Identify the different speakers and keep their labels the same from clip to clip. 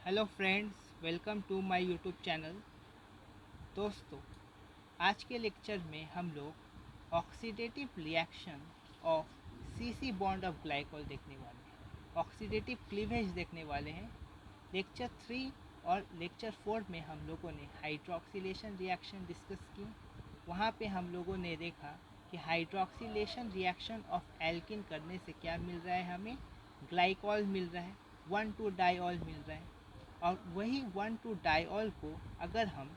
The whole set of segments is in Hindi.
Speaker 1: Hello friends, welcome to my YouTube channel. दोस्तों, आज के लेक्चर में हम लोग oxidative reaction of CC bond of glycol देखने वाले हैं। ऑक्सीडेटिव क्लीवेज देखने वाले हैं। लेक्चर 3 और लेक्चर 4 में हम लोगों ने हाइड्रोक्सिलेशन रिएक्शन डिस्कस की। वहाँ पे हम लोगों ने देखा कि हाइड्रोक्सिलेशन रिएक्शन ऑफ एल्किन करने से क्या मिल रहा है, हमें ग्लाइकॉल मिल रहा है, 1,2 डाइऑल मिल रहा है। और वही 1,2 डाइऑल को अगर हम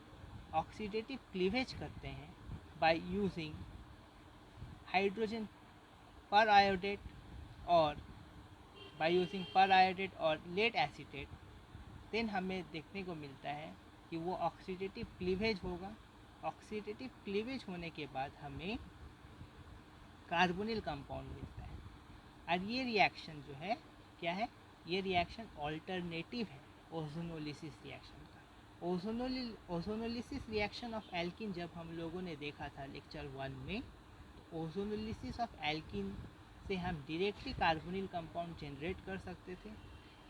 Speaker 1: ऑक्सीडेटिव क्लीवेज करते हैं बाय यूजिंग हाइड्रोजन पर आयोडेट और बाय यूजिंग पर आयोडेट और लेड एसीटेट, देन हमें देखने को मिलता है कि वो ऑक्सीडेटिव क्लीवेज होगा। ऑक्सीडेटिव क्लीवेज होने के बाद हमें कार्बोनिल कंपाउंड मिलता है। और ये रिएक्शन जो है क्या है, ये रिएक्शन ऑल्टरनेटिव है ओजोनोलिसिस रिएक्शन का। ओजोनोलिसिस रिएक्शन ऑफ एल्किन जब हम लोगों ने देखा था लेक्चर 1 में, ओजोनोलिसिस ऑफ एल्किन से हम डायरेक्टली कार्बोनिल कंपाउंड जनरेट कर सकते थे।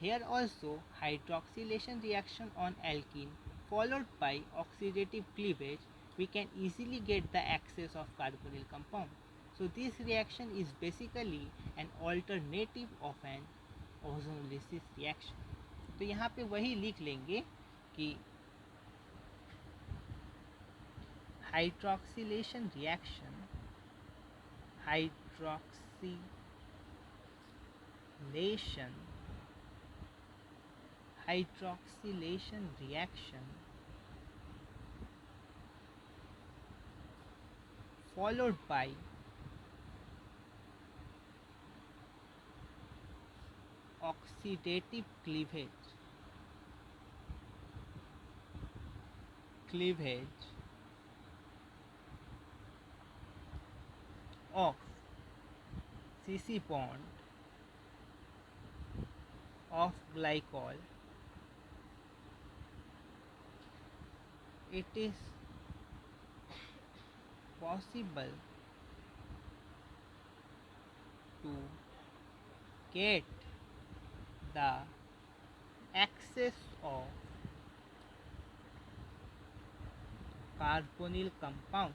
Speaker 1: Here also hydroxylation reaction on alkene followed by oxidative cleavage, we can easily get the excess of carbonyl compound. So this reaction is basically an alternative of an ozonolysis reaction. तो यहाँ पे वही लिख लेंगे कि hydroxylation reaction hydroxylation hydroxylation reaction followed by oxidative cleavage of CC bond of glycol, it is possible to get the excess of carbonyl compound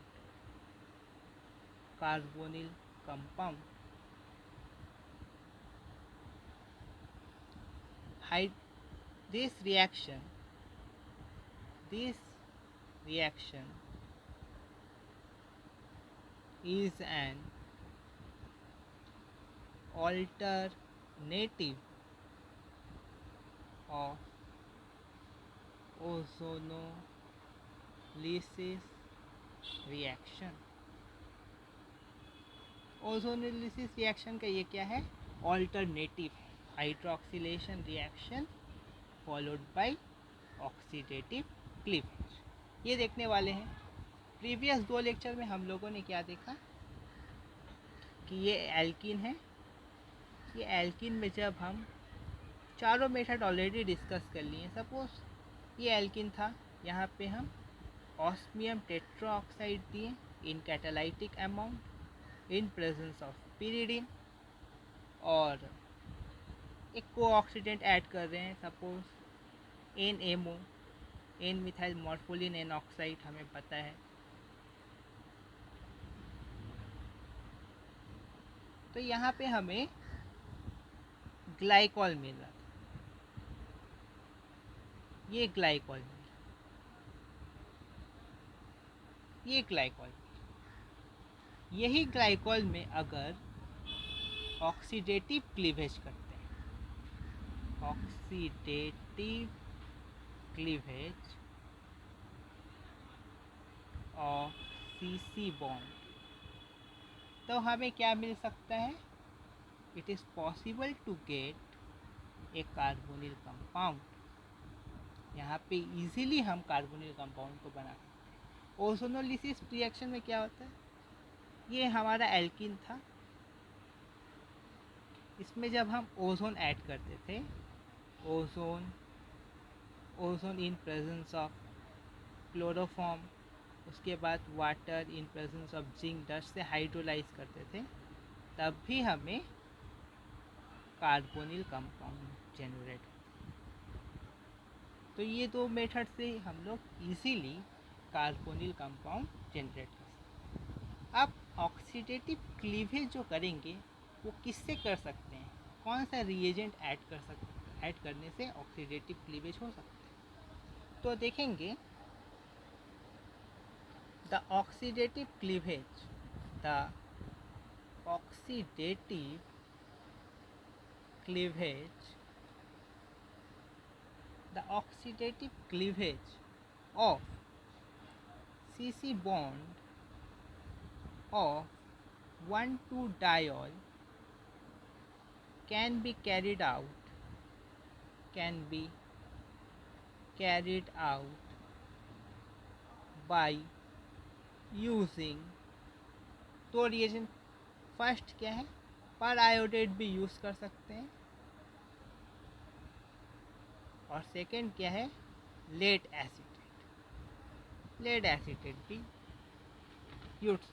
Speaker 1: this reaction is an alternative of ozonolysis reaction. Ozonolysis reaction का ये क्या है, ऑल्टरनेटिव है। Hydroxylation reaction followed by oxidative cleavage, ये देखने वाले हैं। प्रीवियस 2 लेक्चर में हम लोगों ने क्या देखा कि ये एल्किन है। ये एल्किन में जब हम चारों मेथड ऑलरेडी डिस्कस कर लिए। सपोज ये एल्किन था, यहाँ पे हम ऑस्मियम टेट्राऑक्साइड दिए in catalytic amount in presence of pyridine, और एक कोऑक्सीडेंट ऐड कर रहे हैं, suppose NMO, N methyl morpholine N oxide, हमें पता है। तो यहाँ पे हमें ग्लाइकॉल मिल रहा था, ये ग्लाइकॉल ये ग्लाइकॉल यही ग्लाइकॉल में अगर ऑक्सीडेटिव क्लीवेज करते हैं, oxidative cleavage of CC bond, तो हमें क्या मिल सकता है, it is possible to get a carbonyl compound. यहाँ पे इजीली हम कार्बोनिल कंपाउंड को बना सकते हैं। ओजोनोलिसिस रिएक्शन में क्या होता है, ये हमारा एल्किन था, इसमें जब हम ओजोन ऐड करते थे, ozone in presence of chloroform, उसके बाद water in presence of zinc dust से हाइड्रोलाइज करते थे, तब भी हमें कार्बोनिल कंपाउंड जनरेट तो ये दो मेथड से हम लोग इजीली कार्बोनिल कंपाउंड जनरेट कर सकते हैं। अब ऑक्सीडेटिव क्लीवेज जो करेंगे वो किससे कर सकते हैं, कौन सा रिएजेंट ऐड करने से ऑक्सीडेटिव क्लीवेज हो सकता है। तो देखेंगे the oxidative cleavage the oxidative cleavage the oxidative cleavage of CC bond of 1,2-diol can be carried out by using तो रिएजेंट फर्स्ट क्या है, पर आयोडेट भी यूज़ कर सकते हैं, और सेकंड क्या है, लेड एसीटेट भी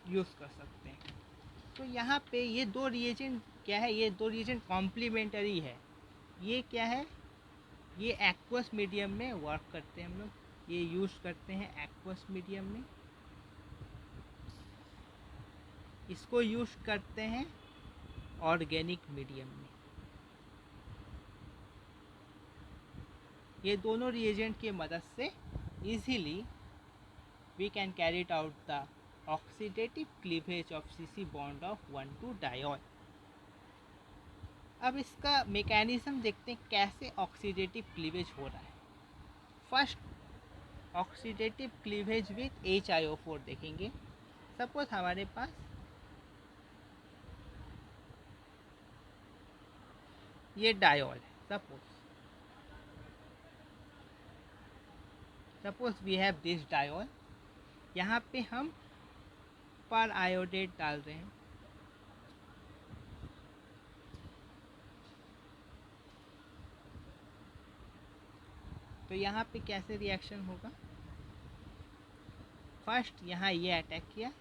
Speaker 1: यूज़ कर सकते हैं। तो यहाँ पे ये दो रिएजेंट क्या है, ये दो रिएजेंट कॉम्प्लीमेंटरी है। ये क्या है, ये एक्वस मीडियम में वर्क करते हैं, हम लोग ये यूज़ करते हैं एक्वस मीडियम में, इसको यूज़ करते हैं ऑर्गेनिक मीडियम में। ये दोनों रिएजेंट की मदद से easily we can carry it out the oxidative cleavage of CC bond of 1,2-डायोल। अब इसका मैकेनिज्म देखते हैं कैसे ऑक्सीडेटिव क्लीवेज हो रहा है। First oxidative cleavage with HiO4 देखेंगे। सपोज हमारे पास ये डायोल है, suppose we have this diol, यहाँ पे हम पर आयोडेट डाल रहे हैं, तो यहाँ पे कैसे रिएक्शन होगा, फर्स्ट यहाँ ये अटैक किया,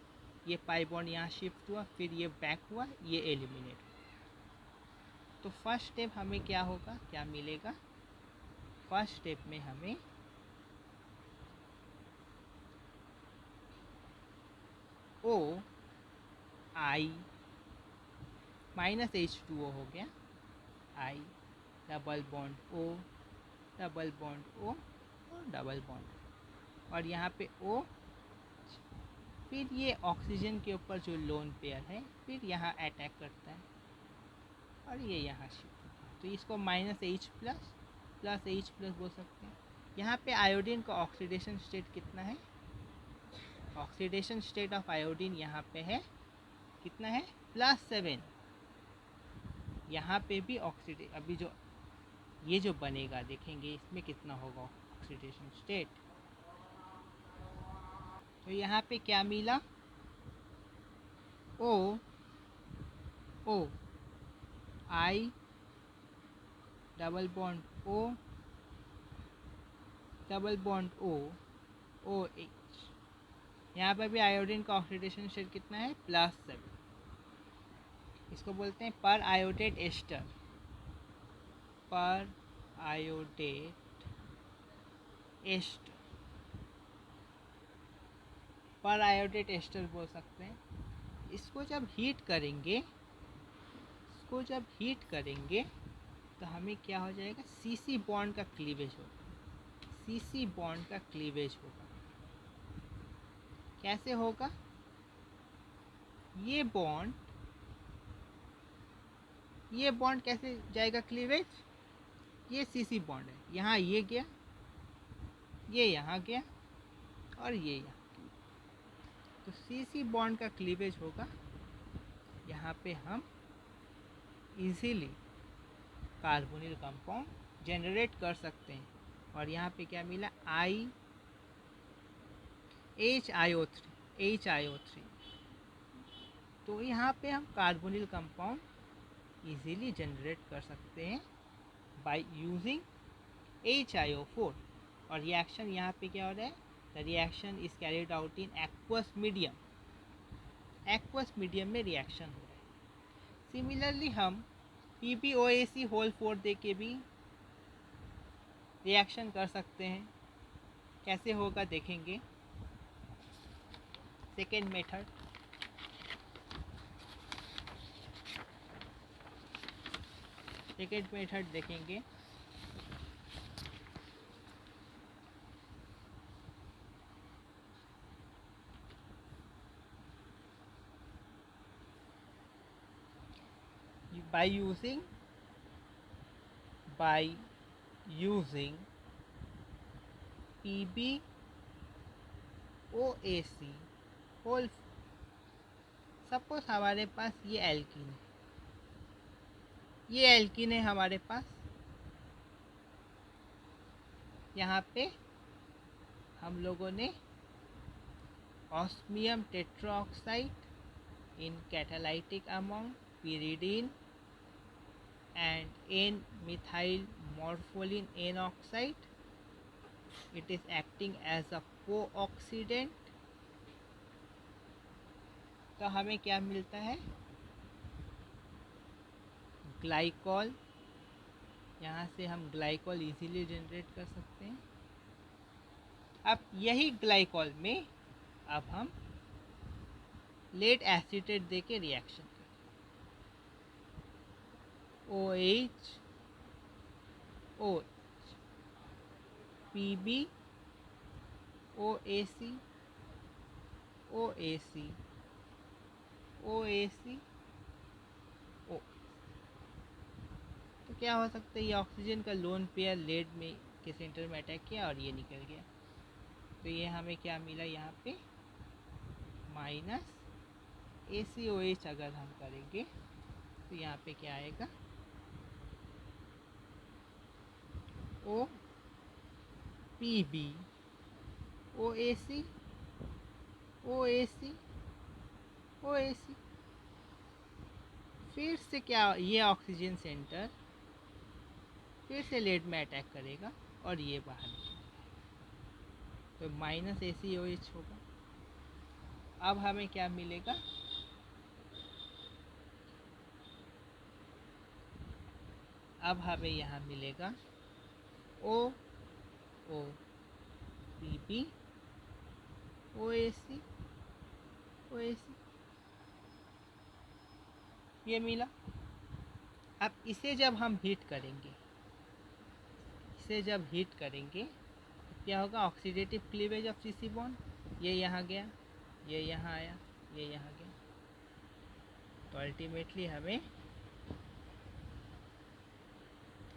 Speaker 1: ये पाई बॉन्ड यहाँ शिफ्ट हुआ, फिर ये बैक हुआ, ये एलिमिनेट हुआ। तो फर्स्ट स्टेप हमें क्या होगा, क्या मिलेगा, फर्स्ट स्टेप में हमें OI माइनस H2O हो गया, I double bond O double bond O और डबल बॉन्ड, और यहाँ पे O, फिर ये ऑक्सीजन के ऊपर जो लोन पेयर है फिर यहाँ अटैक करता है और ये यहाँ शिफ्ट होता है, तो इसको -H प्लस H प्लस बोल सकते हैं। यहाँ पे आयोडीन का ऑक्सीडेशन स्टेट कितना है, ऑक्सीडेशन स्टेट ऑफ आयोडीन यहाँ पे है कितना है, +7। यहाँ पे भी अभी जो ये जो बनेगा देखेंगे इसमें कितना होगा ऑक्सीडेशन स्टेट। तो यहाँ पे क्या मिला, O I double bond O double bond O OH, यहाँ पर भी आयोडीन का ऑक्सीडेशन स्टेट कितना है, +7। इसको बोलते हैं पर आयोडेट एस्टर, पर आयोडेट एस्टर, पर आयोडेट एस्टर बोल सकते हैं। इसको जब हीट करेंगे तो हमें क्या हो जाएगा, CC बॉन्ड का क्लीवेज होगा, CC बॉन्ड का क्लीवेज होगा। कैसे होगा, ये बॉन्ड कैसे जाएगा क्लीवेज, ये CC बॉन्ड है, यहाँ ये गया, ये यहाँ गया और ये यहाँ, तो CC बॉन्ड का क्लीवेज होगा। यहाँ पे हम इजीली कार्बोनिल कंपाउंड जनरेट कर सकते हैं। और यहाँ पे क्या मिला, HiO3, तो यहाँ पे हम कार्बोनिल कंपाउंड इजीली जनरेट कर सकते हैं बाय यूजिंग HiO4। और रिएक्शन यहाँ पे क्या हो रहा है, the reaction is carried out in aqueous medium में रिएक्शन हो रहा है। सिमिलरली हम PbOAc होल 4 दे के भी रिएक्शन कर सकते हैं। कैसे होगा देखेंगे। सेकेंड मेथड, देखेंगे। by using PbOAC होल। सपोज हमारे पास ये एल्कीन है हमारे पास। यहाँ पे हम लोगों ने osmium tetroxide in catalytic amount, pyridine and N-methyl morpholine N oxide. It is acting as a co-oxidant। तो हमें क्या मिलता है, ग्लाइकॉल। यहाँ से हम ग्लाइकॉल इजीली जनरेट कर सकते हैं। अब यही ग्लाइकॉल में अब हम लेड एसीटेट दे के रिएक्शन करें। OH PbOAC OAC O। तो क्या हो सकता है, ये ऑक्सीजन का लोन पेयर लेड में के सेंटर में अटैक किया और ये निकल गया। तो ये हमें क्या मिला यहाँ पे, माइनस ACOH। अगर हम करेंगे तो यहाँ पे क्या आएगा, O PbOAC OAC OAC। फिर से क्या, ये ऑक्सीजन सेंटर फिर से लेड में अटैक करेगा और ये बाहर निकलेगा। तो माइनस ACOH होगा। अब हमें क्या मिलेगा, अब हमें यहाँ मिलेगा PbOAC OAC। ये मिला। अब इसे जब हम हीट करेंगे, तो क्या होगा, oxidative cleavage of CC bond. ये यहाँ गया, ये यहाँ आया, ये यहाँ गया। तो अल्टीमेटली हमें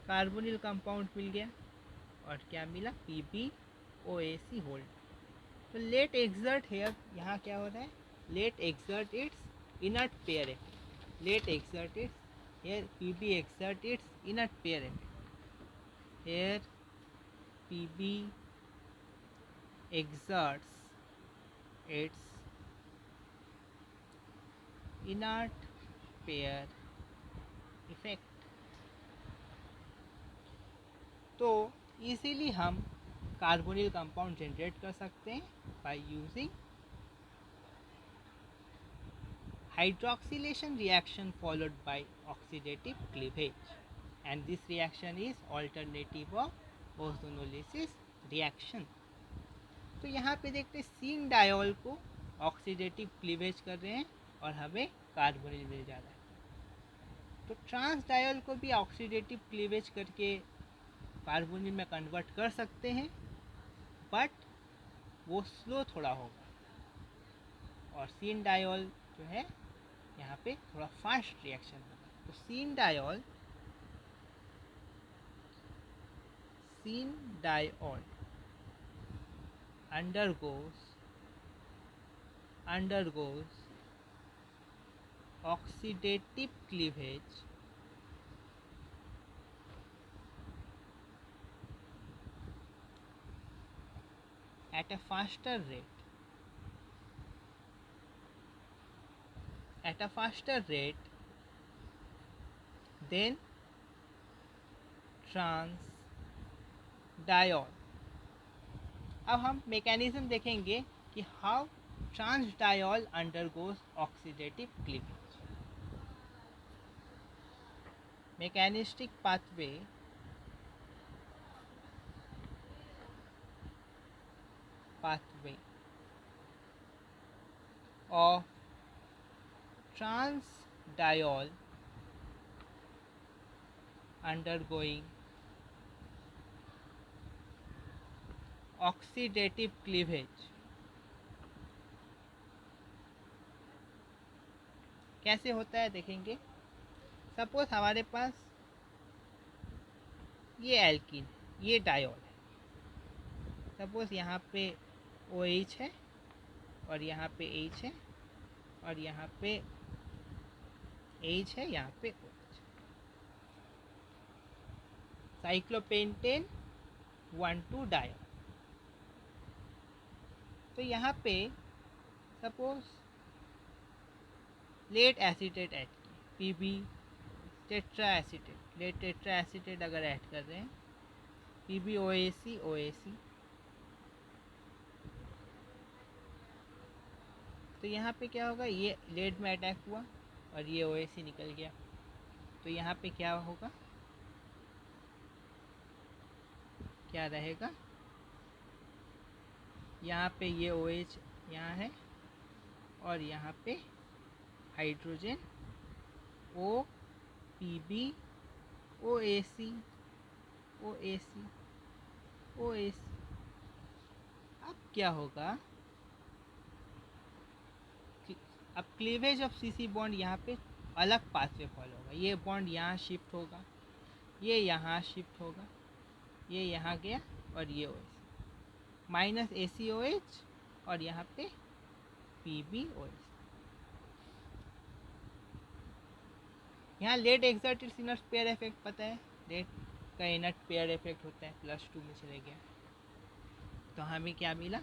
Speaker 1: कार्बोनिल कंपाउंड मिल गया। और क्या मिला, PbOAC होल्ड। तो लेट एक्सर्ट हेयर, यहाँ क्या हो रहा है, lead exert its inert pair है। Lead exert its here Pb exert its inert pair effect। Here Pb exerts its inert pair effect। तो इजीली हम कार्बोनिल कंपाउंड जनरेट कर सकते हैं by using hydroxylation reaction followed by oxidative cleavage, and this reaction is alternative of ozonolysis reaction। तो यहाँ पे देखते हैं सीन डायोल को ऑक्सीडेटिव क्लीवेज कर रहे हैं और हमें कार्बोनिल मिल जा रहा है। तो ट्रांस डायोल को भी ऑक्सीडेटिव क्लीवेज करके कार्बोनिल में कन्वर्ट कर सकते हैं, बट वो स्लो थोड़ा होगा। और सीन डायोल जो है यहाँ पे थोड़ा फास्ट रिएक्शन होगा। तो cis diol undergoes oxidative cleavage at a faster rate than trans diol. अब हम मैकेनिज्म देखेंगे कि how trans diol undergoes oxidative cleavage. Mechanistic pathway pathway of transdiol undergoing oxidative cleavage। कैसे होता है देखेंगे। सपोज हमारे पास ये एल्कीन, ये डायोल है। सपोज यहाँ पे OH है और यहाँ पे H है और यहाँ पे H है, यहाँ पे OH। Cyclopentane 1,2 diol. तो यहाँ पे सपोज लेट एसीटेट ऐड किए, PB tetra acetate, lead tetra acetate अगर ऐड कर रहे हैं, PbOAC OAC, तो यहाँ पे क्या होगा, ये लेड में अटैक हुआ और ये OAC निकल गया। तो यहाँ पे क्या होगा, क्या रहेगा, यहाँ पे ये OH यहाँ है और यहाँ पे hydrogen O PB OAC OAC OAC। अब क्या होगा, अब क्लीवेज ऑफ CC बॉन्ड यहाँ पे अलग पाथवे फॉलो होगा। ये बॉन्ड यहाँ शिफ्ट होगा, ये यहाँ शिफ्ट होगा, ये यहाँ गया और ये OH माइनस ACOH और यहाँ पे PbOH। यहाँ लेड एक्सर्टेड सिनर्स पेयर इफेक्ट पता है, लेड का इनर्ट पेयर इफेक्ट होता है, +2 में चले गया। तो हमें क्या मिला,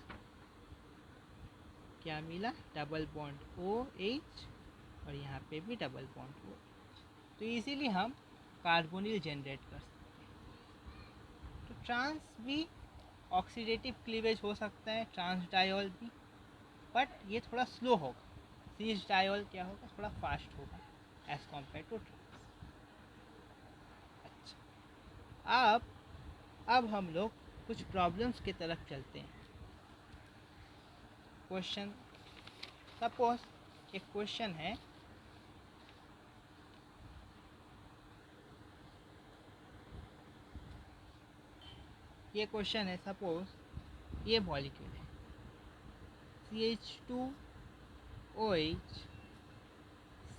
Speaker 1: क्या मिला, डबल बॉन्ड OH और यहाँ पे भी डबल बॉन्ड OH। तो इजीली हम कार्बोनिल जनरेट कर सकते हैं। तो ट्रांस भी ऑक्सीडेटिव क्लीवेज हो सकता है, ट्रांस डायोल भी, बट ये थोड़ा स्लो होगा। सीस डायोल क्या होगा, थोड़ा फास्ट होगा एज कम्पेयर टू ट्रांस। अच्छा, अब हम लोग कुछ प्रॉब्लम्स की तरफ चलते हैं। क्वेश्चन, सपोज एक क्वेश्चन है, ये क्वेश्चन है, सपोज ये मॉलिक्यूल है CH2OH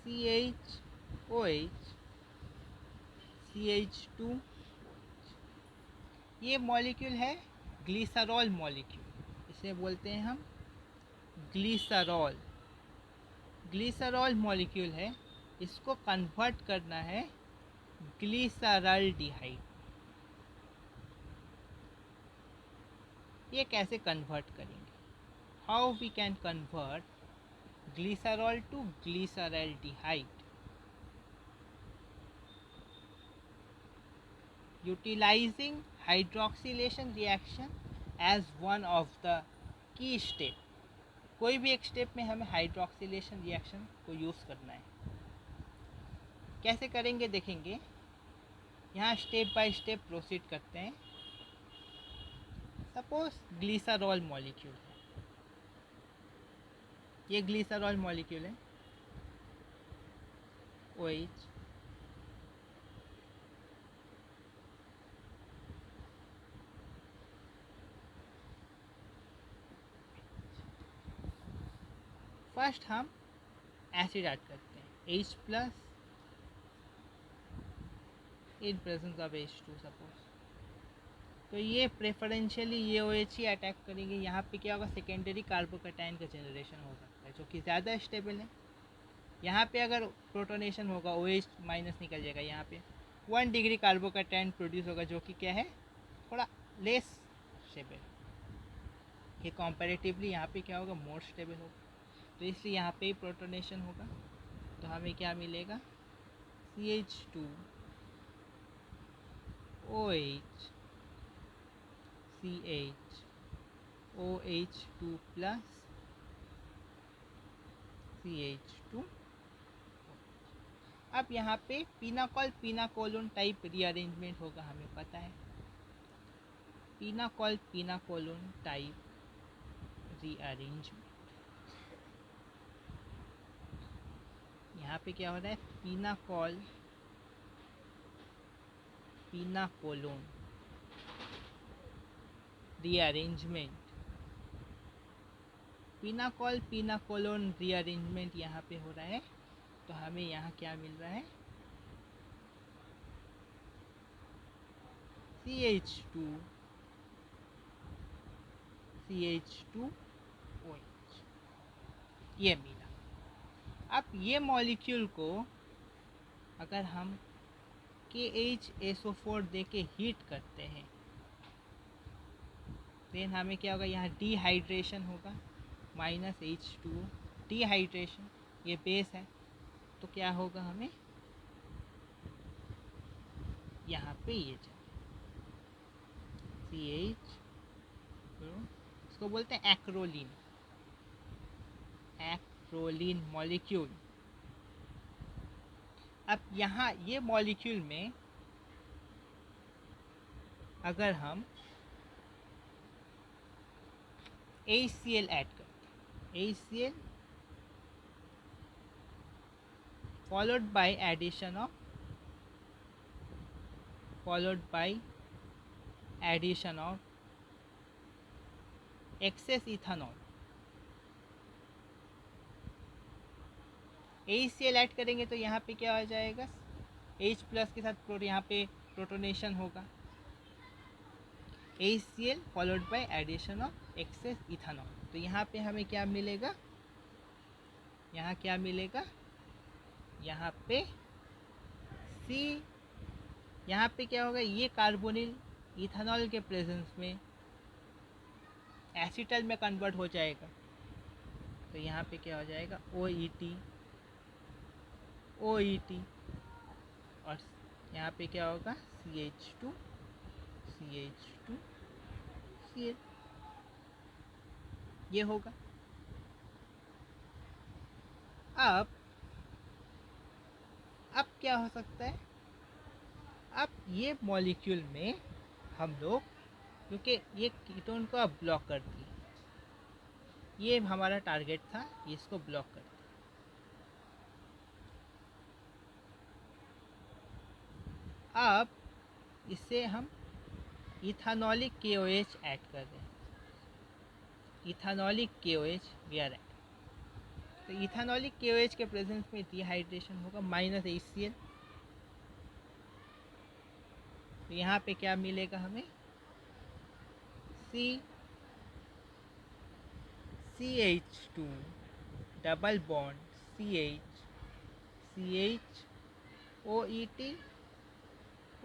Speaker 1: CHOH CH2। ये मॉलिक्यूल है ग्लिसरॉल मॉलिक्यूल, इसे बोलते हैं हम ग्लिसरॉल। ग्लिसरॉल मॉलिक्यूल है, इसको कन्वर्ट करना है ग्लिसरॉल्डिहाइड। ये कैसे कन्वर्ट करेंगे, how we can convert glycerol to glyceraldehyde, utilizing hydroxylation reaction as one of the key step। कोई भी एक स्टेप में हमें हाइड्रोक्सिलेशन रिएक्शन को यूज़ करना है। कैसे करेंगे देखेंगे, यहाँ स्टेप बाय स्टेप प्रोसीड करते हैं। सपोज ग्लिसरॉल मॉलिक्यूल है, ये ग्लिसरॉल मॉलिक्यूल है OH, फर्स्ट हम एसिड ऐड करते हैं H+ in presence of H2 suppose. तो ये प्रेफरेंशियली ये OH ही अटैक करेंगे। यहाँ पे क्या होगा, सेकेंडरी कार्बोकैटायन का जनरेशन हो सकता है जो कि ज़्यादा स्टेबल है। यहाँ पे अगर प्रोटोनेशन होगा OH माइनस निकल जाएगा, यहाँ पे 1 डिग्री कार्बोकैटायन प्रोड्यूस होगा जो कि क्या है, थोड़ा लेस स्टेबल। ये कंपैरेटिवली यहाँ पे क्या होगा, मोर स्टेबल होगा। तो इसलिए यहाँ पे ही प्रोटोनेशन होगा। तो हमें क्या मिलेगा, CH2OH CHOH2 प्लस CH2। अब यहाँ पे पिनाकॉल पिनाकोलोन टाइप रीअरेंजमेंट होगा, हमें पता है। Pinacol pinacolone type rearrangement. यहाँ पे क्या हो रहा है, पीनाकोल पीनाकोलोन रीअरेंजमेंट। पीनाकोल पीनाकोलोन रीअरेंजमेंट यहाँ पे हो रहा है, तो हमें यहाँ क्या मिल रहा है, CH2 CH2OH ये मिला। अब ये मॉलिक्यूल को अगर हम KHSO4 दे के हीट करते हैं, देन हमें क्या होगा, यहाँ डिहाइड्रेशन होगा, -H2O डिहाइड्रेशन, ये बेस है, तो क्या होगा, हमें यहाँ पे ये CH, इसको बोलते हैं एक्रोलीन, एक्रोलीन मॉलिक्यूल। अब यहाँ ये मॉलिक्यूल में अगर हम HCl ऐड करते हैं, HCl followed by addition of excess ethanol, HCl add करेंगे तो यहाँ पे क्या हो जाएगा, H प्लस के साथ यहाँ पे प्रोटोनेशन होगा, HCl followed by addition of excess ethanol. तो यहाँ पे हमें क्या मिलेगा, यहाँ क्या मिलेगा, यहाँ पे C, यहाँ पे क्या होगा, ये कार्बोनिल इथानॉल के प्रेजेंस में एसिटल में कन्वर्ट हो जाएगा, तो यहाँ पे क्या हो जाएगा, OET, और यहाँ पे क्या होगा, CH2 Cl, ये होगा। अब क्या हो सकता है, अब ये मॉलिक्यूल में हम लोग, क्योंकि ये कीटोन को अब ब्लॉक कर दिए, ये हमारा टारगेट था, ये इसको ब्लॉक कर दिया। अब इससे हम इथानॉलिक KOH ऐड कर रहे हैं, इथानॉलिक KOH वी आर ऐड। तो इथानॉलिक KOH के प्रेजेंस में डिहाइड्रेशन होगा, -HCl, तो यहाँ पे क्या मिलेगा हमें, CH2 double bond CH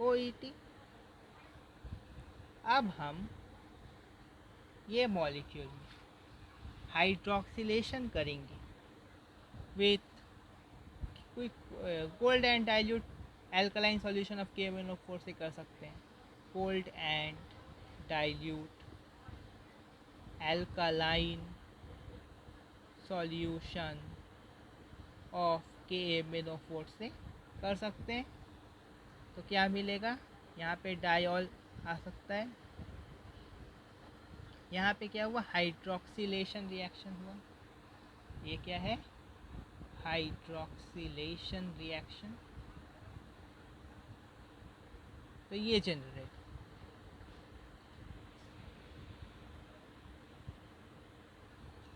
Speaker 1: OET। अब हम ये मॉलिक्यूल में हाइड्रोक्सिलेशन करेंगे विथ कोई cold and dilute alkaline solution of KMnO4 से कर सकते हैं, cold and dilute alkaline solution of KMnO4 से कर सकते हैं। तो क्या मिलेगा, यहाँ पे डायॉल आ सकता है, यहाँ पे क्या हुआ, हाइड्रोक्सिलेशन रिएक्शन हुआ, ये क्या है, हाइड्रोक्सिलेशन रिएक्शन, तो ये जनरेट।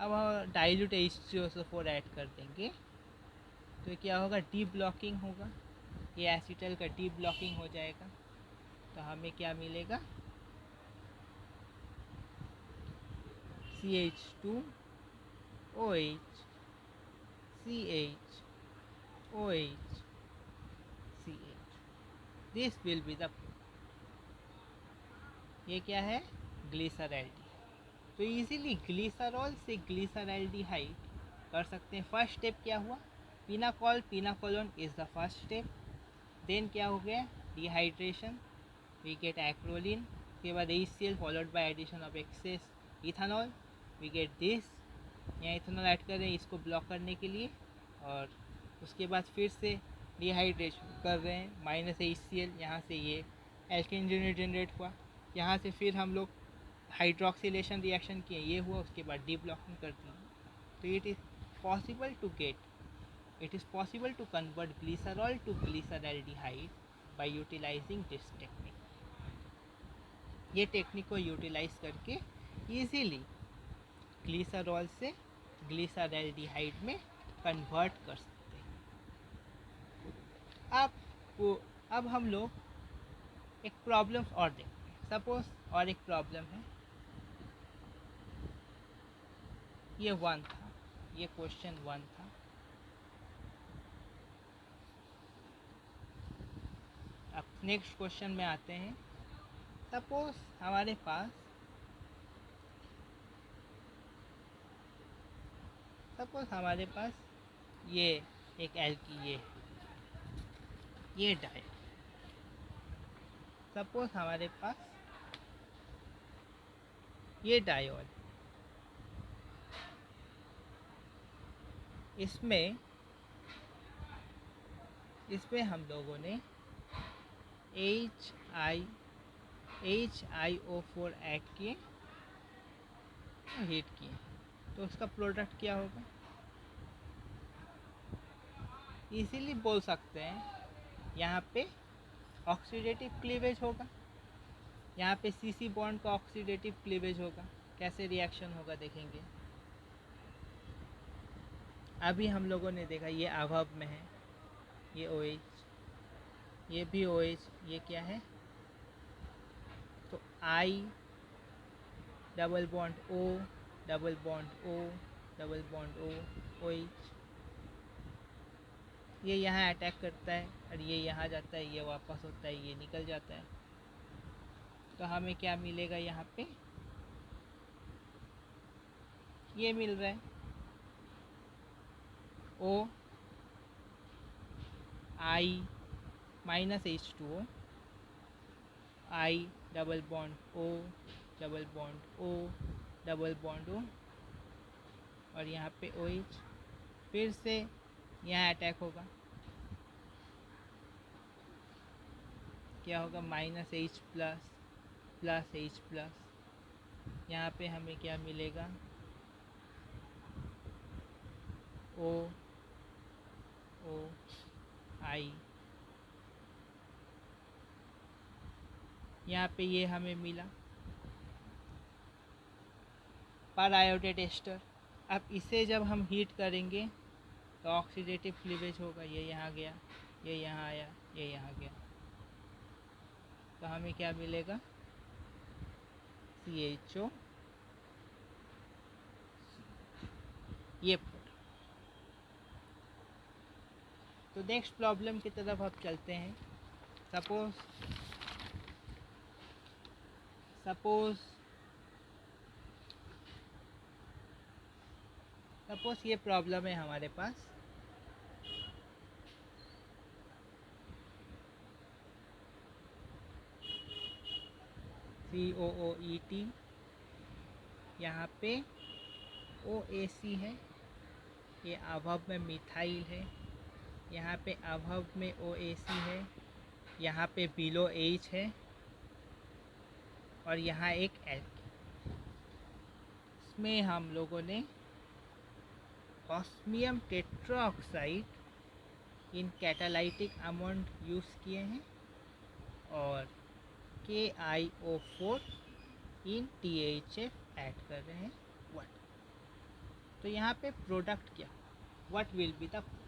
Speaker 1: अब हम डाइल्यूट H2SO4 ऐड कर देंगे, तो क्या होगा, डी ब्लॉकिंग होगा, ये एसिटल का डी ब्लॉकिंग हो जाएगा, तो हमें क्या मिलेगा, CH2OH CH this will be the, ये क्या है, ग्लिसरॉल्डी। तो इजीली ग्लिसरॉल से ग्लिसरॉल्डिहाइड कर सकते हैं। फर्स्ट स्टेप क्या हुआ, pinacolone is the first step, then क्या हो गया, डिहाइड्रेशन, वी गेट एक्रोलीन, उसके बाद HCl followed by addition of excess ethanol, we get this, यहाँ इथानॉल ऐड कर रहे हैं इसको ब्लॉक करने के लिए, और उसके बाद फिर से डिहाइड्रेशन कर रहे हैं, -HCl, यहाँ से ये एल्केन यूनिट जनरेट हुआ, यहाँ से फिर हम लोग हाइड्रोक्सिलेशन रिएक्शन किए, ये हुआ, उसके बाद डी ब्लॉकिंग कर दी। तो it is possible to get it is possible to convert glycerol to glyceraldehyde by utilising this technique. ये टेक्निक को यूटिलाइज करके इजीली ग्लिसरॉल से ग्लिसरॉल्डिहाइड में कन्वर्ट कर सकते हैं। अब हम लोग एक प्रॉब्लम और देखते हैं। सपोज और एक प्रॉब्लम है, ये 1 था, ये क्वेश्चन 1 था। अब नेक्स्ट क्वेश्चन में आते हैं। सपोज हमारे पास ये एक एल्की, ये डाई। सपोज हमारे पास ये डायोल, इसमें हम लोगों ने HiO4 ऐड किए, हीट किए, तो उसका प्रोडक्ट क्या होगा? इजीली बोल सकते हैं, यहाँ पे ऑक्सीडेटिव क्लीवेज होगा, यहाँ पे सीसी बॉन्ड का ऑक्सीडेटिव क्लीवेज होगा। कैसे रिएक्शन होगा देखेंगे। अभी हम लोगों ने देखा ये अभाव में है, ये OH, ये भी OH, ये क्या है? तो I double bond O double bond O double bond O OH, ये यहाँ अटैक करता है और ये यहाँ जाता है, ये वापस होता है, ये निकल जाता है। तो हमें क्या मिलेगा? यहाँ पे ये मिल रहा है O I minus H2O, I double bond O double bond O double bond O, और यहाँ पे OH, फिर से यहाँ अटैक होगा, क्या होगा? Minus H plus plus H plus, यहाँ पे हमें क्या मिलेगा? O O I, यहाँ पे ये हमें मिला पर आयोडेट एस्टर। अब इसे जब हम हीट करेंगे तो ऑक्सीडेटिव क्लीवेज होगा, ये यहाँ गया, ये यहाँ आया, ये यहाँ गया, तो हमें क्या मिलेगा? CHO, ये। तो नेक्स्ट प्रॉब्लम की तरफ अब चलते हैं। सपोज ये प्रॉब्लम है हमारे पास। COOET, यहाँ पे OAC है, ये अभाव में मिथाइल है, यहाँ पे अभाव में OAC है, यहाँ पे बिलो H है, और यहाँ एक एल्की। इसमें हम लोगों ने ऑस्मियम टेट्राऑक्साइड इन कैटालाइटिक अमाउंट यूज़ किए हैं, और KiO4 इन THF ऐड कर रहे हैं 1। तो यहाँ पे प्रोडक्ट क्या, what will be the product?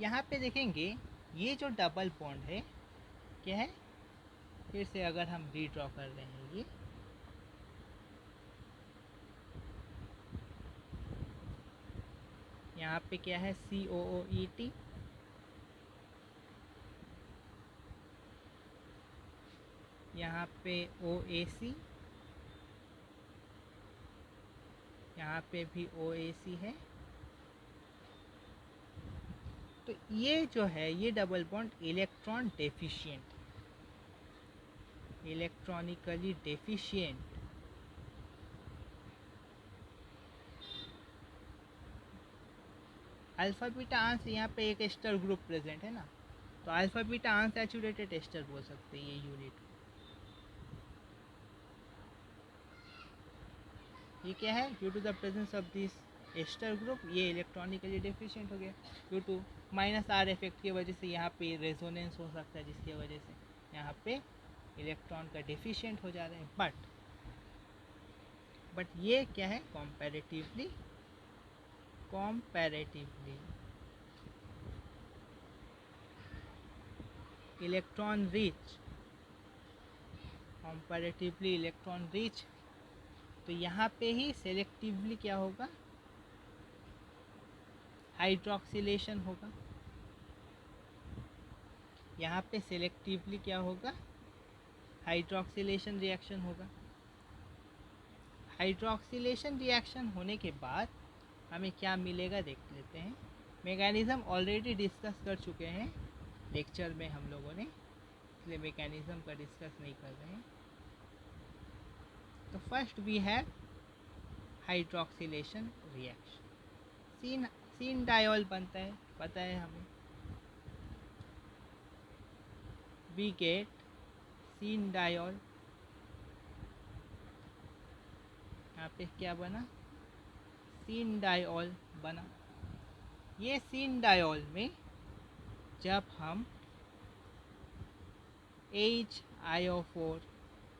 Speaker 1: यहाँ पे देखेंगे ये जो डबल बॉन्ड है क्या है? फिर से अगर हम रीड्रॉ कर रहे हैं, ये यहाँ पे क्या है? COOET, यहाँ पे OAC, यहाँ पे भी OAC है। तो ये जो है, ये double bond electron deficient, electronically deficient. Alpha beta यहाँ पे एक एस्टर ग्रुप प्रेजेंट है ना, तो अल्फा बीटा अनसैचुरेटेड एस्टर बोल सकते हैं ये यूनिट। ये क्या है, due to the presence of this ester group ये इलेक्ट्रॉनिकली डेफिशिएंट हो गया। Due to minus R effect की वजह से यहाँ पे रेजोनेंस हो सकता है, जिसकी वजह से यहाँ पे इलेक्ट्रॉन का डेफिशिएंट हो जा रहे हैं। बट ये क्या है, comparatively electron rich, comparatively electron rich. तो यहाँ पे ही सेलेक्टिवली क्या होगा, हाइड्रोक्सिलेशन होगा। यहाँ पे सेलेक्टिवली क्या होगा, हाइड्रोक्सिलेशन रिएक्शन होगा। हाइड्रोक्सिलेशन रिएक्शन होने के बाद हमें क्या मिलेगा देख लेते हैं। मैकेनिज़्म ऑलरेडी डिस्कस कर चुके हैं लेक्चर में हम लोगों ने, इसलिए मैकेनिज़्म का डिस्कस नहीं कर रहे हैं। तो first we have hydroxylation reaction. Cis diol बनता है, पता है हमें। We get cis diol. यहाँ पे क्या बना, सीन डायोल बना। ये सीन डायोल में जब हम HiO4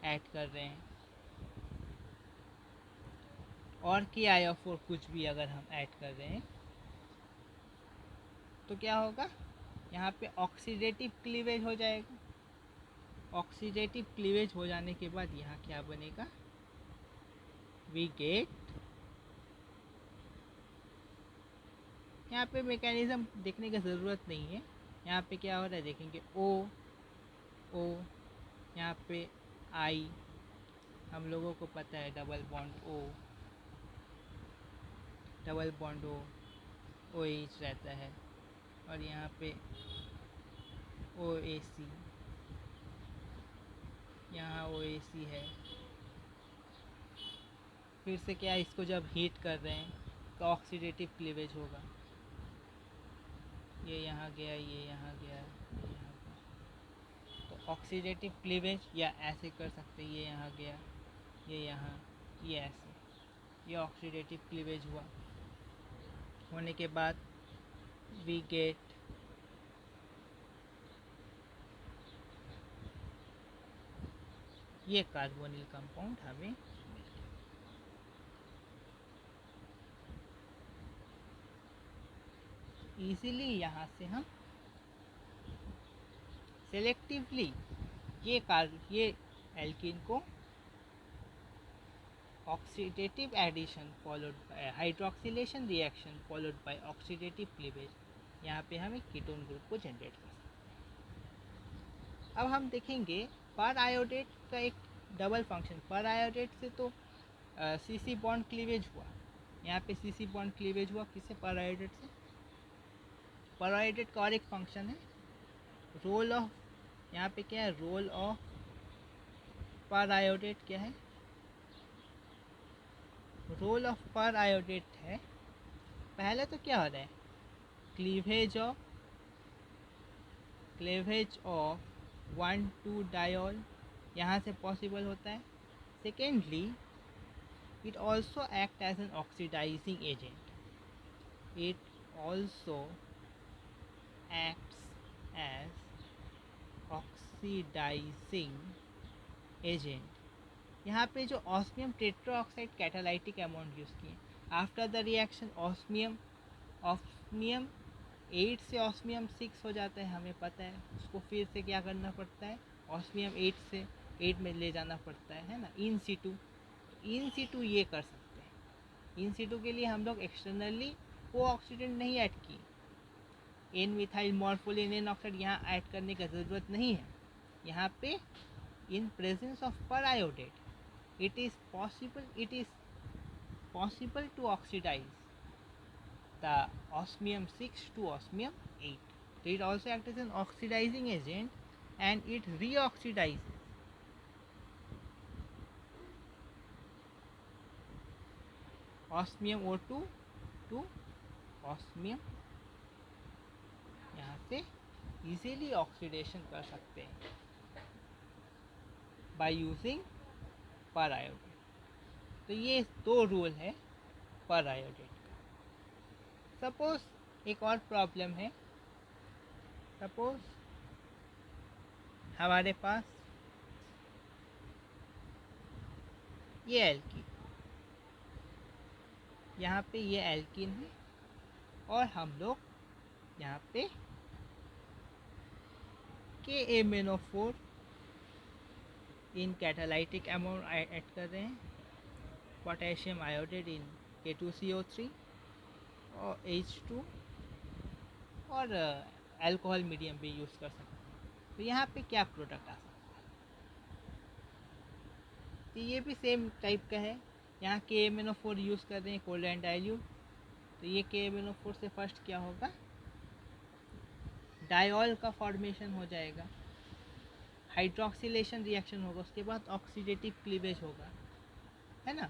Speaker 1: ऐड कर रहे हैं और KiO4 कुछ भी अगर हम ऐड कर रहे हैं तो क्या होगा, यहाँ पे ऑक्सीडेटिव क्लीवेज हो जाएगा। ऑक्सीडेटिव क्लीवेज हो जाने के बाद यहाँ क्या बनेगा, वी गेट, यहाँ पे मैकेनिज़्म देखने की ज़रूरत नहीं है। यहाँ पे क्या हो रहा है देखेंगे, O यहाँ पे I, हम लोगों को पता है डबल बॉन्ड O OH रहता है, और यहाँ पे OAC, यहाँ OAC है। फिर से क्या, इसको जब हीट कर रहे हैं तो ऑक्सीडेटिव क्लीवेज होगा। ये यहाँ गया, ये यहाँ गया, ये यहाँ गया। तो ऑक्सीडेटिव क्लीवेज, या ऐसे कर सकते, ये यहाँ गया, ये यहाँ, ये ऐसे, ये ऑक्सीडेटिव क्लीवेज हुआ। होने के बाद वी गेट ये कार्बोनिल कंपाउंड हमें इजीली यहाँ से हम सेलेक्टिवली ये एल्कीन को oxidative addition followed by hydroxylation reaction followed by oxidative cleavage, यहाँ पे हम एक कीटोन ग्रुप को जनरेट कर सकते हैं। अब हम देखेंगे पर आयोडेट का एक डबल फंक्शन। पर आयोडेट से तो CC बॉन्ड क्लीवेज हुआ, यहाँ पे CC बॉन्ड क्लीवेज हुआ किससे, पर आयोडेट से। पर आयोडेट का और एक फंक्शन है रोल ऑफ, यहाँ पे क्या है, रोल ऑफ पर आयोडेट क्या है, रोल ऑफ पर आयोडेट है। पहले तो क्या हो रहा है, क्लीवेज ऑफ 1,2 डायोल यहाँ से पॉसिबल होता है। Secondly it also act as an oxidizing agent. It also acts as oxidizing agent. यहाँ पे जो osmium tetroxide catalytic amount use किए, आफ्टर द रिएक्शन ऑस्मियम 8 से ऑस्मियम 6 हो जाता है, हमें पता है। उसको फिर से क्या करना पड़ता है, ऑस्मियम 8 से 8 में ले जाना पड़ता है ना, इन सीटू। इन सीटू ये कर सकते हैं। इन सीटू के लिए हम लोग एक्सटर्नली को ऑक्सीडेंट नहीं ऐड किए, N methyl morpholine N oxide यहाँ ऐड करने का ज़रूरत नहीं है। यहाँ पे इन प्रेजेंस ऑफ पर iodate it is possible to oxidize the osmium 6 to osmium 8. So it also acts as an oxidizing agent and it reoxidizes osmium O2 to osmium, यहाँ से इजीली ऑक्सीडेशन कर सकते हैं by using पर आयोडेट। तो ये दो रूल है पर आयोडेट का। सपोज एक और प्रॉब्लम है। सपोज हमारे पास ये एल्कीन, यहाँ पे ये एल्कीन है और हम लोग यहाँ पे KMnO4 in catalytic amount add कर रहे हैं, पोटेशियम आयोडेट इन K2CO3 और H2 और अल्कोहल मीडियम भी यूज़ कर सकते हैं। तो यहाँ पे क्या प्रोडक्ट आ सकता है? तो ये भी सेम टाइप का है। यहाँ KMnO4 यूज़ कर रहे हैं कोल्ड डाइल्यूट। तो ये KMnO4 से फर्स्ट क्या होगा, डायोल का फॉर्मेशन हो जाएगा, हाइड्रोक्सिलेशन रिएक्शन होगा, उसके बाद ऑक्सीडेटिव क्लीवेज होगा, है ना।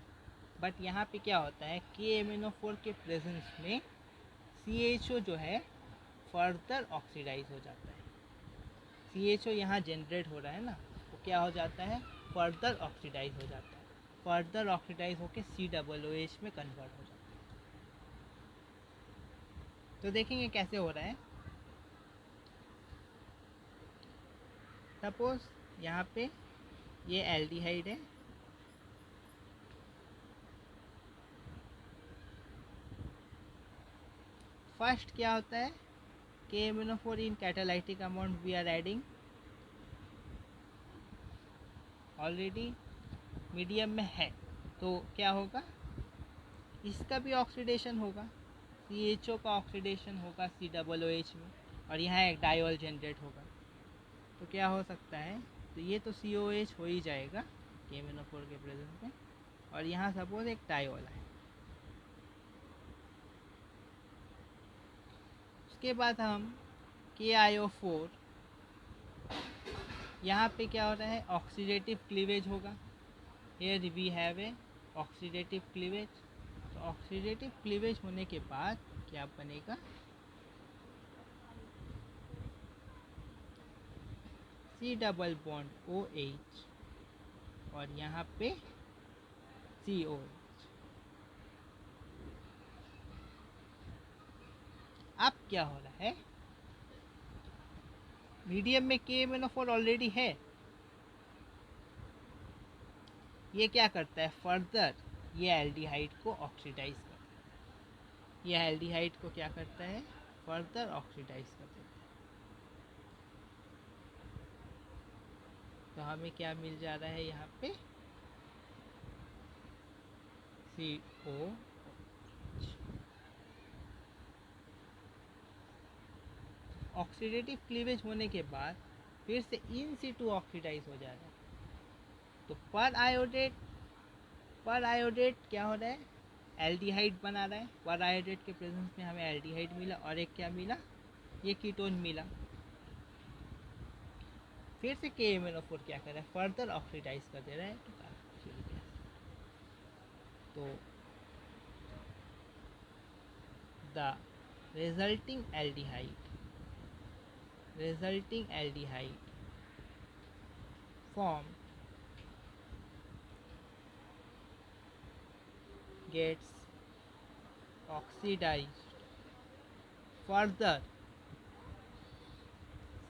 Speaker 1: बट यहाँ पे क्या होता है, KMnO4 के प्रेजेंस में CHO जो है फर्दर ऑक्सीडाइज हो जाता है। CHO यहाँ जनरेट हो रहा है ना, वो क्या हो जाता है, फर्दर ऑक्सीडाइज हो जाता है। फर्दर ऑक्सीडाइज होकर COOH में कन्वर्ट हो जाता है। तो देखेंगे कैसे हो रहा है। सपोज यहाँ पे ये एल्डिहाइड है, फर्स्ट क्या होता है, KMnO4 in catalytic amount we are adding, already medium में है, तो क्या होगा, इसका भी ऑक्सीडेशन होगा, CHO का ऑक्सीडेशन होगा COOH में, और यहाँ एक डायोल जनरेट होगा। तो क्या हो सकता है, तो ये तो COH हो ही जाएगा KMnO4 के प्रेजेंस में, और यहाँ सपोज एक डायोल है। उसके बाद हम KiO4, यहाँ पे क्या हो रहा है, ऑक्सीडेटिव क्लीवेज होगा। Here we have a oxidative cleavage. तो ऑक्सीडेटिव क्लीवेज होने के बाद क्या बनेगा, C डबल बॉन्ड OH और यहाँ पे COH। अब क्या हो रहा है, मीडियम में KMnO4 ऑलरेडी है, ये क्या करता है, फर्दर ये एल्डिहाइड को ऑक्सीडाइज करता है। ये एल्डिहाइड को क्या करता है, फर्दर ऑक्सीडाइज कर देता है। तो हमें क्या मिल जा रहा है यहाँ पे, CO। ऑक्सीडेटिव क्लीवेज होने के बाद फिर से इन सिटू ऑक्सीडाइज हो जा रहा है। तो पर आयोडेट क्या हो रहा है, एल्डिहाइड बना रहा है। पर आयोडेट के प्रेजेंस में हमें एल्डिहाइड मिला और एक क्या मिला, ये कीटोन मिला। फिर से KMnO4 क्या कर रहा है, फर्दर ऑक्सीडाइज कर दे रहा है तो कार्बोक्सिलिक एसिड। तो the resulting aldehyde form gets oxidized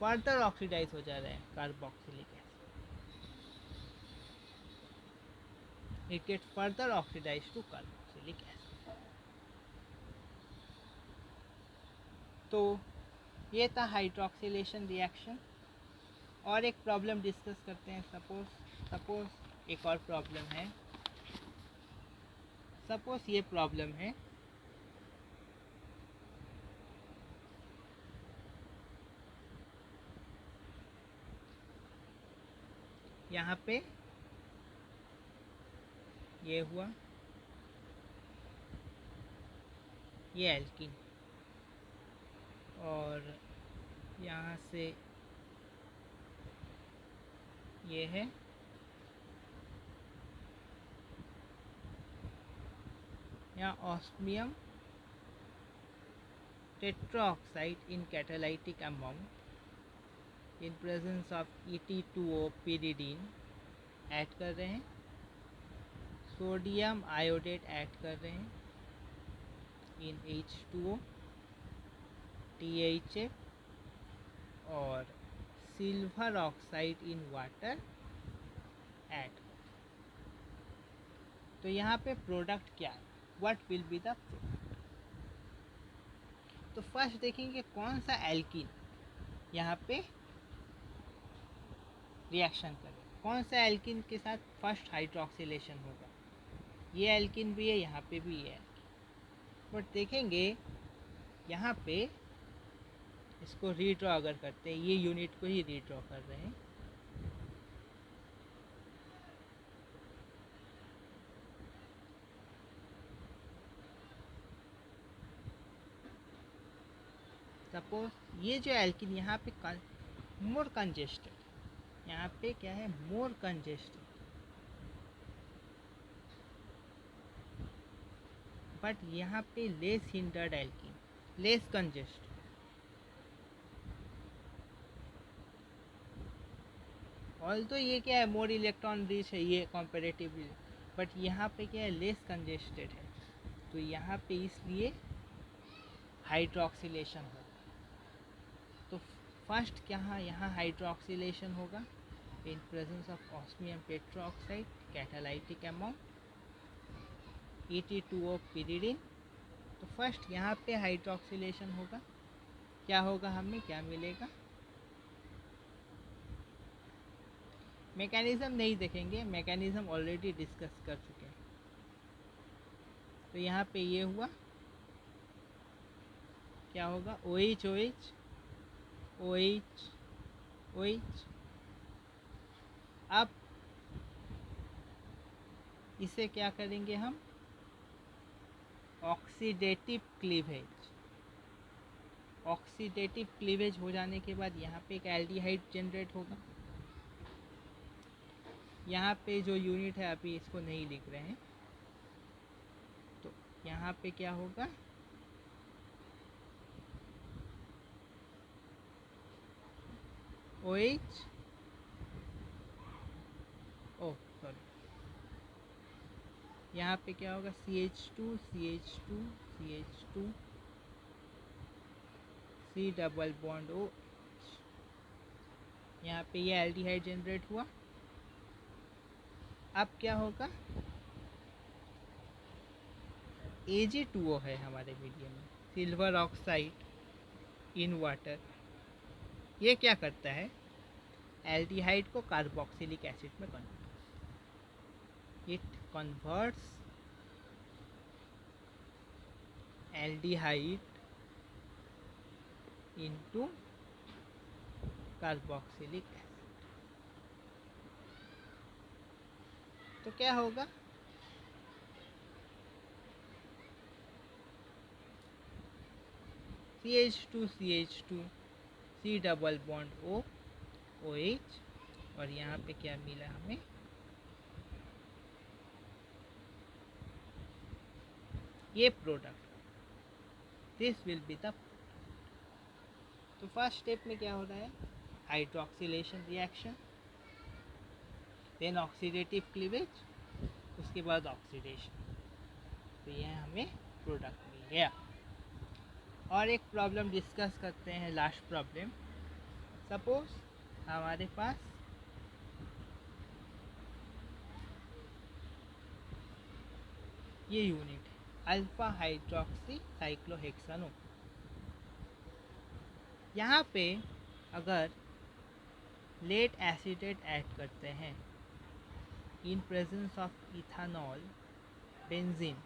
Speaker 1: further oxidise हो जा रहा है carboxylic acid. It get further oxidise to carboxylic acid. तो ये था हाइड्रोक्सिलेशन रिएक्शन। और एक प्रॉब्लम डिस्कस करते हैं। सपोज एक और प्रॉब्लम है। सपोज ये प्रॉब्लम है, यहाँ पे ये हुआ, ये एल्कीन, और यहाँ से ये है, यहाँ osmium tetroxide in catalytic amount in presence of ET2O pyridine add कर रहे हैं। सोडियम आयोडेट ऐड कर रहे हैं इन H2O, THA और silver oxide in water add. तो यहाँ पे प्रोडक्ट क्या है, what will be the product. तो फर्स्ट देखेंगे कौन सा एल्कीन यहाँ पे रिएक्शन करेगा, कौन सा एल्कीन के साथ फर्स्ट हाइड्रोक्सिलेशन होगा। ये एल्कीन भी है, यहाँ पे भी है, बट देखेंगे यहाँ पे इसको रीड्रॉ अगर करते हैं, ये यूनिट को ही रीड्रॉ कर रहे हैं। सपोज ये जो एल्कीन यहाँ पे मोर कंजेस्टेड, यहाँ पे क्या है, मोर कंजेस्टेड, बट यहाँ पे less hindered alkene, less congested. All तो ये क्या है, मोर इलेक्ट्रॉन रिच है ये कंपेरेटिवली, बट यहाँ पे क्या है, लेस कंजेस्टेड है, तो यहाँ पे इसलिए हाइड्रोक्सिलेशन होगा। तो फर्स्ट क्या यहाँ हाइड्रोक्सिलेशन होगा इन presence of osmium tetroxide catalytic amount Et2O pyridine। तो फर्स्ट यहाँ पे हाइड्रोक्सिलेशन होगा, क्या होगा, हमें क्या मिलेगा, मैकेनिज्म नहीं देखेंगे, मैकेनिज्म ऑलरेडी डिस्कस कर चुके हैं। तो यहाँ पे ये हुआ, क्या होगा, OH OH OH OH। अब इसे क्या करेंगे हम, ऑक्सीडेटिव क्लीवेज। ऑक्सीडेटिव क्लीवेज हो जाने के बाद यहाँ पे एक एल्डिहाइड जनरेट होगा। यहाँ पे जो यूनिट है अभी इसको नहीं लिख रहे हैं, तो यहाँ पे क्या होगा, OH यहाँ पे क्या होगा, CH2 CH2 CH2 C double bond O। यहाँ पे ये एल्डिहाइड जनरेट हुआ। अब क्या होगा, Ag2O है हमारे मीडियम में, सिल्वर ऑक्साइड इन वाटर। ये क्या करता है, एल्डिहाइड को कार्बोक्सिलिक एसिड में convert, it converts aldehyde into carboxylic acid. तो क्या होगा, CH2 CH2 C double bond O OH, और यहाँ पे क्या मिला हमें, ये product, this will be the. तो फर्स्ट स्टेप में क्या हो रहा है, hydroxylation reaction, then oxidative cleavage, उसके बाद ऑक्सीडेशन। तो यह हमें प्रोडक्ट मिल गया। और एक प्रॉब्लम डिस्कस करते हैं, लास्ट प्रॉब्लम। सपोज हमारे पास ये यूनिट है अल्फा हाइड्रोक्सी साइक्लोहेक्सानोन। यहाँ पे अगर लेट एसिडेट ऐड करते हैं इन प्रेजेंस ऑफ इथानॉल बेंजीन,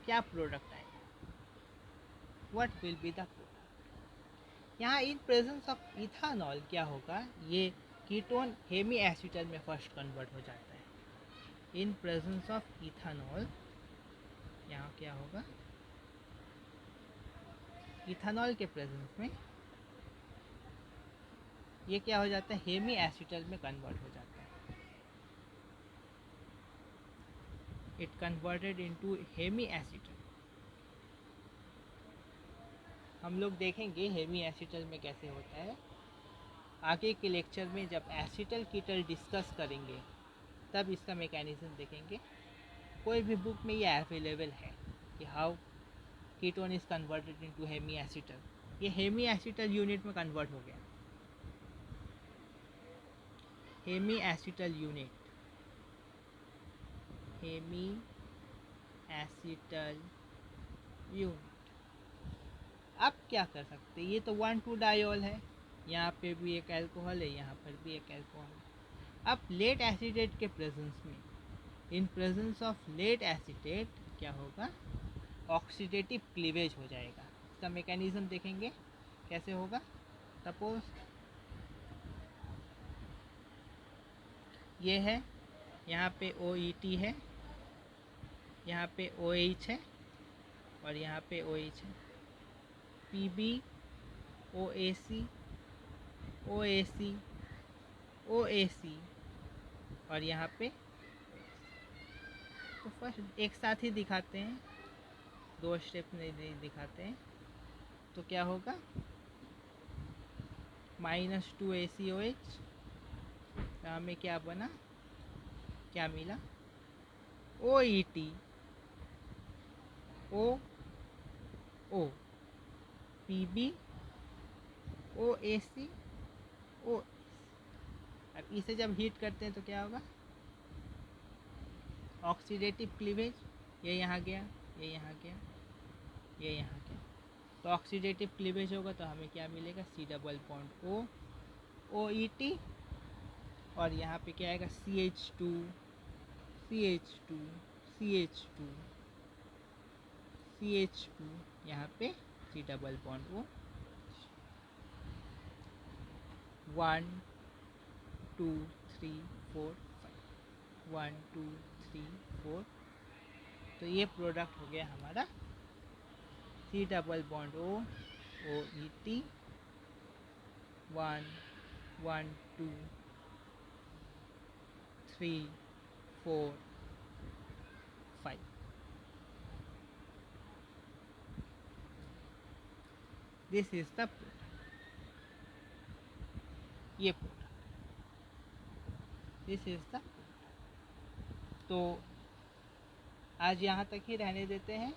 Speaker 1: क्या प्रोडक्ट आएगा, what will be the product. यहाँ इन प्रेजेंस ऑफ इथानॉल क्या होगा, ये कीटोन हेमी एसिटल में फर्स्ट कन्वर्ट हो जाता है। इन प्रेजेंस ऑफ इथानॉल यहाँ क्या होगा, इथानॉल के प्रेजेंस में ये क्या हो जाता है, हेमी एसिटल में कन्वर्ट हो जाता है। It converted into hemiacetal. हम लोग देखेंगे हेमी एसिटल में कैसे होता है आगे के लेक्चर में, जब एसिटल कीटल डिस्कस करेंगे तब इसका मैकेनिज्म देखेंगे। कोई भी बुक में ये अवेलेबल है कि how ketone is converted into hemiacetal. ये हेमी एसिटल यूनिट में कन्वर्ट हो गया, hemiacetal unit, hemiacetal unit. अब क्या कर सकते हैं, ये तो 1,2 डायोल है, यहाँ पे भी एक अल्कोहल है, यहाँ पर भी एक अल्कोहल है। अब लेट एसिटेट के प्रेजेंस में, in presence of lead acetate क्या होगा, ऑक्सीडेटिव क्लीवेज हो जाएगा। इसका मैकेनिज्म देखेंगे कैसे होगा। सपोज ये है, यहाँ पे OET है, यहाँ पे OH है और यहाँ पे OH है, PB OAC OAC OAC और यहाँ पे, तो फर्स्ट एक साथ ही दिखाते हैं, 2 स्टेप नहीं दिखाते हैं। तो क्या होगा, -2 ACOH, तो हमें क्या बना, क्या मिला, OET O PB OAC O। अब इसे जब हीट करते हैं तो क्या होगा, ऑक्सीडेटिव क्लीवेज, ये यहाँ गया, ये यहाँ गया, ये यहाँ गया, तो ऑक्सीडेटिव क्लीवेज होगा तो हमें क्या मिलेगा, C double bond O OET और यहाँ पे क्या आएगा, CH2 CH2 CH2 CH2, यहाँ पे C डबल बॉन्ड O, 1 2 3 4 5, 1 2 3 4। तो ये प्रोडक्ट हो गया हमारा C double bond O OET, 1 1 2 3 4 5। This is the ये प्रोडक्ट, दिस इज द। तो आज यहाँ तक ही रहने देते हैं।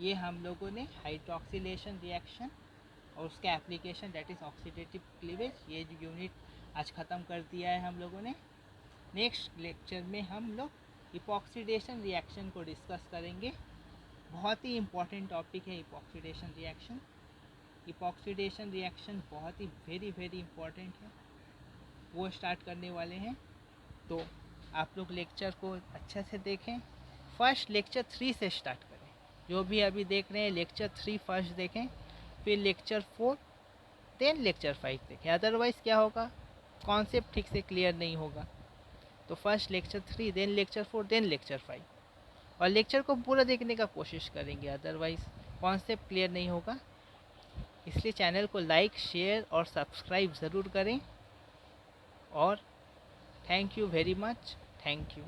Speaker 1: ये हम लोगों ने हाइड्रोक्सिलेशन रिएक्शन और उसका application that is oxidative cleavage, ये यूनिट आज ख़त्म कर दिया है हम लोगों ने। नेक्स्ट लेक्चर में हम लोग इपॉक्सीडेशन रिएक्शन को डिस्कस करेंगे। बहुत ही इम्पॉर्टेंट टॉपिक है इपॉक्सीडेशन रिएक्शन। इपॉक्सीडेशन रिएक्शन बहुत ही वेरी इम्पॉर्टेंट है, वो स्टार्ट करने वाले हैं। तो आप लोग लेक्चर को अच्छे से देखें। फर्स्ट लेक्चर 3 से स्टार्ट करें, जो भी अभी देख रहे हैं लेक्चर 3 फर्स्ट देखें, फिर लेक्चर 4, देन लेक्चर 5 देखें। अदरवाइज़ क्या होगा, कॉन्सेप्ट ठीक से क्लियर नहीं होगा। तो first lecture 3, then lecture 4, then lecture 5, और लेक्चर को पूरा देखने का कोशिश करेंगे, अदरवाइज़ कॉन्सेप्ट क्लियर नहीं होगा। इसलिए चैनल को लाइक, शेयर और सब्सक्राइब ज़रूर करें। और thank you very much, thank you.